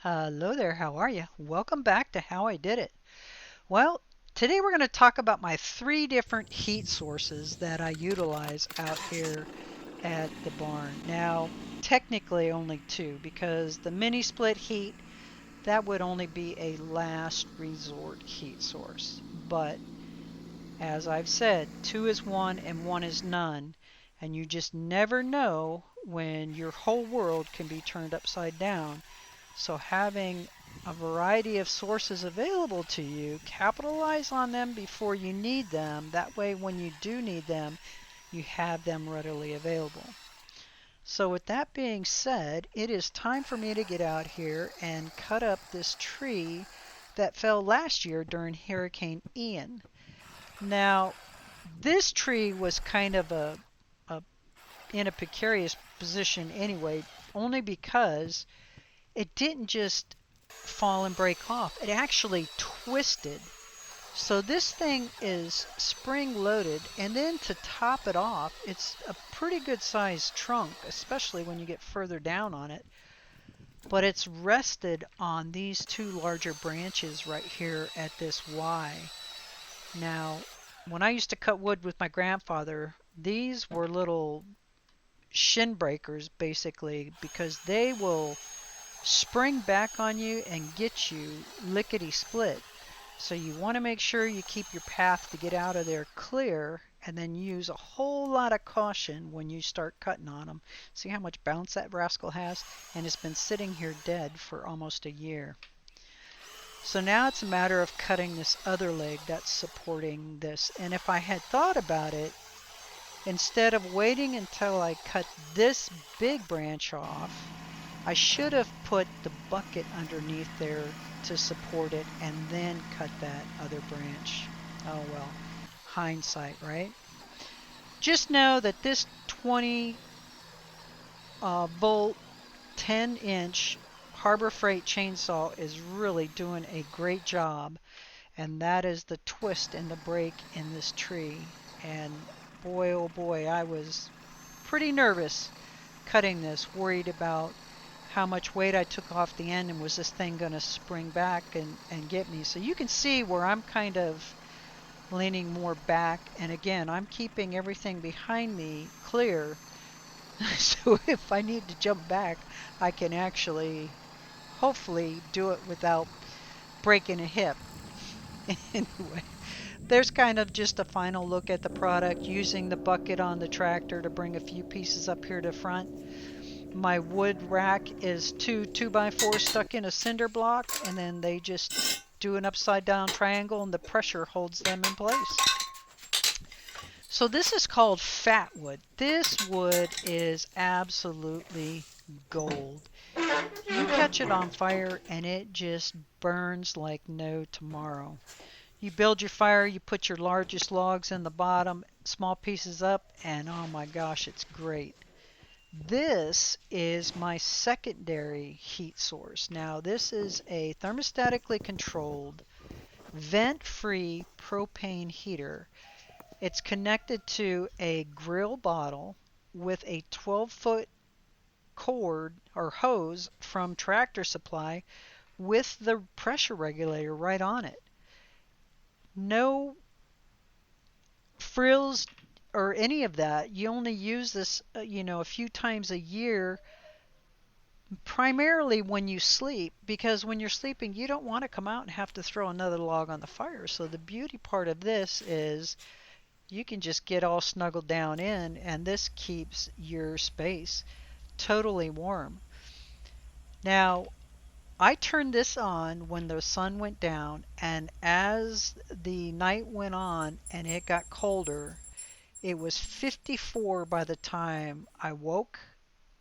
Hello there, how are you? Welcome back to How I Did It. Well, today we're going to talk about my three different heat sources that I utilize out here at the barn. Now, technically only two because the mini split heat, that would only be a last resort heat source. But as I've said, two is one and one is none, and you just never know when your whole world can be turned upside down. So having a variety of sources available to you, capitalize on them before you need them. That way, when you do need them, you have them readily available. So with that being said, it is time for me to get out here and cut up this tree that fell last year during Hurricane Ian. Now, this tree was kind of a in a precarious position anyway, only because it didn't just fall and break off. It actually twisted. So this thing is spring loaded, and then to top it off, it's a pretty good sized trunk, especially when you get further down on it. But it's rested on these two larger branches right here at this Y. Now, when I used to cut wood with my grandfather, these were little shin breakers basically because they will spring back on you and get you lickety split. So you want to make sure you keep your path to get out of there clear and then use a whole lot of caution when you start cutting on them. See how much bounce that rascal has? And it's been sitting here dead for almost a year. So now it's a matter of cutting this other leg that's supporting this. And if I had thought about it, instead of waiting until I cut this big branch off, I should have put the bucket underneath there to support it and then cut that other branch. Oh well, hindsight, right? Just know that this 20 volt 10-inch Harbor Freight chainsaw is really doing a great job, and that is the twist and the break in this tree. And boy, oh boy, I was pretty nervous cutting this, worried about how much weight I took off the end and was this thing going to spring back and get me. So you can see where I'm kind of leaning more back, and again, I'm keeping everything behind me clear so if I need to jump back, I can actually hopefully do it without breaking a hip. Anyway, there's kind of just a final look at the product using the bucket on the tractor to bring a few pieces up here to front. My wood rack is two 2x4s stuck in a cinder block, and then they just do an upside down triangle and the pressure holds them in place. So this is called fat wood. This wood is absolutely gold. You catch it on fire and it just burns like no tomorrow. You build your fire, you put your largest logs in the bottom, small pieces up, and oh my gosh, it's great. This is my secondary heat source. Now, this is a thermostatically controlled, vent-free propane heater. It's connected to a grill bottle with a 12-foot cord or hose from Tractor Supply with the pressure regulator right on it. No frills or any of that. You only use this, a few times a year, primarily when you sleep, because when you're sleeping, you don't want to come out and have to throw another log on the fire. So the beauty part of this is you can just get all snuggled down in, and this keeps your space totally warm. Now, I turned this on when the sun went down, and as the night went on and it got colder, it was 54 by the time I woke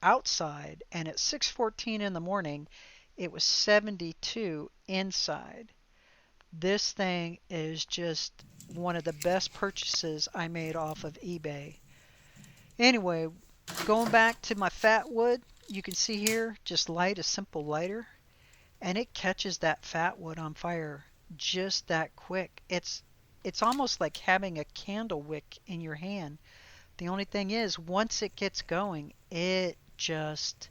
outside, and at 6:14 in the morning, it was 72 inside. This thing is just one of the best purchases I made off of eBay. Anyway, going back to my fat wood, you can see here, just light a simple lighter, and it catches that fat wood on fire just that quick. It's almost like having a candle wick in your hand. The only thing is, once it gets going, it just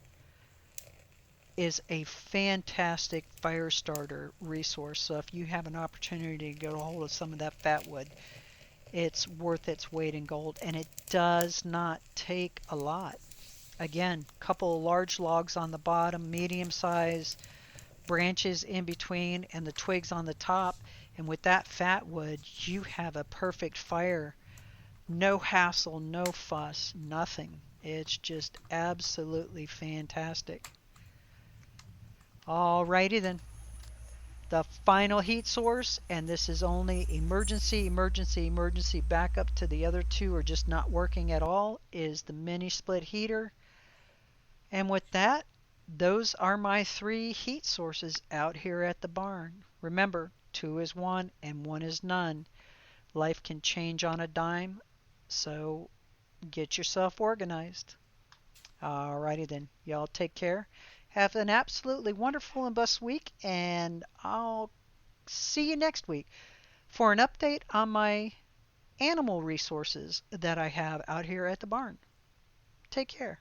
is a fantastic fire starter resource. So if you have an opportunity to get a hold of some of that fat wood, it's worth its weight in gold, and it does not take a lot. Again, couple of large logs on the bottom, medium size, branches in between, and the twigs on the top. And with that fat wood, you have a perfect fire. No hassle, no fuss, nothing. It's just absolutely fantastic. Alrighty then. The final heat source, and this is only emergency, emergency, emergency backup to the other two are just not working at all, is the mini split heater. And with that, those are my three heat sources out here at the barn. Remember, two is one and one is none. Life can change on a dime, so get yourself organized. Alrighty then, y'all take care. Have an absolutely wonderful and blessed week, and I'll see you next week for an update on my animal resources that I have out here at the barn. Take care.